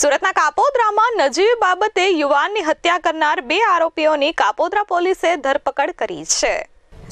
સુરતના કાપોદ્રામાં નજીવી બાબતે યુવાનની હત્યા કરનાર 2 આરોપીઓની કાપોદ્રા પોલીસે ધરપકડ કરી છે।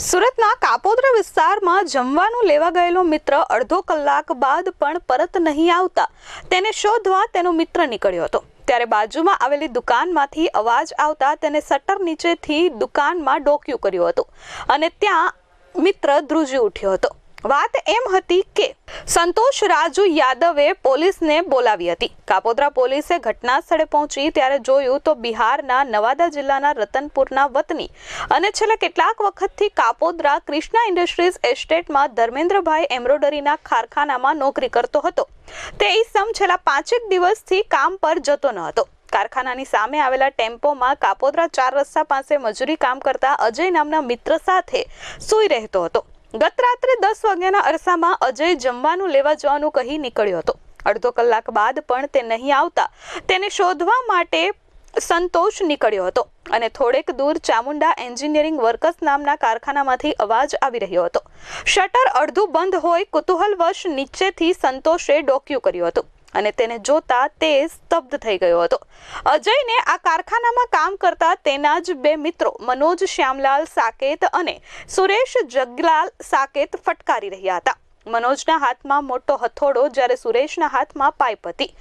સુરતના કાપોદ્રા વિસ્તારમાં જમવાનું લેવા ગયેલો મિત્ર અડધો કલાક બાદ પણ પરત નહીં આવતા તેને શોધવા તેનો મિત્ર નીકળ્યો હતો। ત્યારે બાજુમાં આવેલી દુકાનમાંથી અવાજ આવતા તેને શટર નીચેથી દુકાનમાં ડોક્યું કર્યું હતું અને ત્યાં મિત્ર ધ્રુજી ઉઠ્યો હતો। વાત એમ હતી કે સંતોષ રાજુ યાદવે પોલીસને બોલાવી હતી। કાપોદ્રા પોલીસે ઘટના સ્થળે પહોંચી ત્યારે જોયું તો બિહારના નવાદા જિલ્લાના રતનપુરના વતની અને છેલ્લા કેટલાક વખતથી કાપોદ્રા કૃષ્ણા ઇન્ડસ્ટ્રીઝ એસ્ટેટમાં ધર્મેન્દ્રભાઈ એમ્બ્રોડરીના કારખાનામાં નોકરી કરતો હતો। તે ઇસમ છેલ્લા 5 દિવસથી કામ પર જતો ન હતો। કારખાનાની સામે આવેલા ટેમ્પોમાં કાપોદ્રા 4 રસ્તા પાસે મજૂરી કામ કરતા અજય નામના મિત્ર સાથે સૂઈ રહેતો હતો। ગત રાત્રે 10 વાગ્યાના અરસામાં અજય જમવાનું લેવા જવાનું કહી નીકળ્યો હતો। અડધો કલાક બાદ પણ તે નહીં આવતા તેને શોધવા માટે સંતોષ નીકળ્યો હતો અને થોડેક દૂર ચામુંડા એન્જિનિયરિંગ વર્કર્સ નામના કારખાનામાંથી અવાજ આવી રહ્યો હતો। શટર અડધું બંધ હોય કુતૂહલવશ નીચેથી સંતોષે ડોક્યું કર્યું હતું અને તેને જોતા તે સ્તબ્ધ થઈ ગયો હતો। અજયને આ કારખાનામાં કામ કરતા તેના જ 2 મિત્રો મનોજ શ્યામલાલ સાકેત અને સુરેશ જગલાલ સાકેત ફટકારી રહ્યા હતા। મનોજના હાથમાં મોટો હથોડો જ્યારે સુરેશના હાથમાં પાઇપ હતી।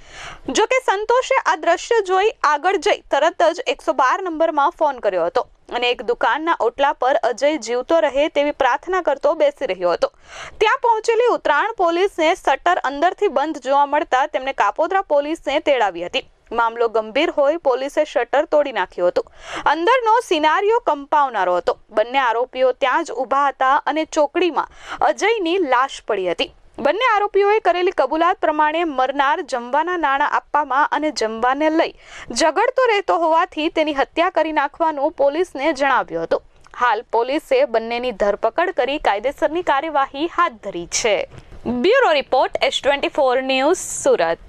જો કે સંતોષે આ દ્રશ્ય જોઈ આગળ જઈ તરત જ 112 નંબરમાં ફોન કર્યો હતો અને એક દુકાનના ઓટલા પર અજય જીવતો રહે તેવી પ્રાર્થના કરતો બેસી રહ્યો હતો। ત્યાં પહોંચેલી ઉત્તરાયણ પોલીસને શટર અંદરથી બંધ જોવા મળતા તેમને કાપોદ્રા પોલીસને તેડાવી હતી। મામલો ગંભીર હોય પોલીસે શટર તોડી નાખ્યું હતું। અંદરનો સિનારિયો કંપાવનારો હતો। બંને આરોપીઓ ત્યાં જ ઊભા હતા અને ચોકડીમાં અજયની લાશ પડી હતી। બંને આરોપીઓએ કરેલી કબૂલાત પ્રમાણે મરનાર જમવાના નાણાં આપવામાં અને જમવાને લઈ ઝઘડતો રહેતો હોવાથી તેની હત્યા કરી નાખવાનું પોલીસને જણાવ્યું હતું। હાલ પોલીસે બંનેની ધરપકડ કરી કાયદેસરની કાર્યવાહી હાથ ધરી છે। Bureau report S24 news Surat.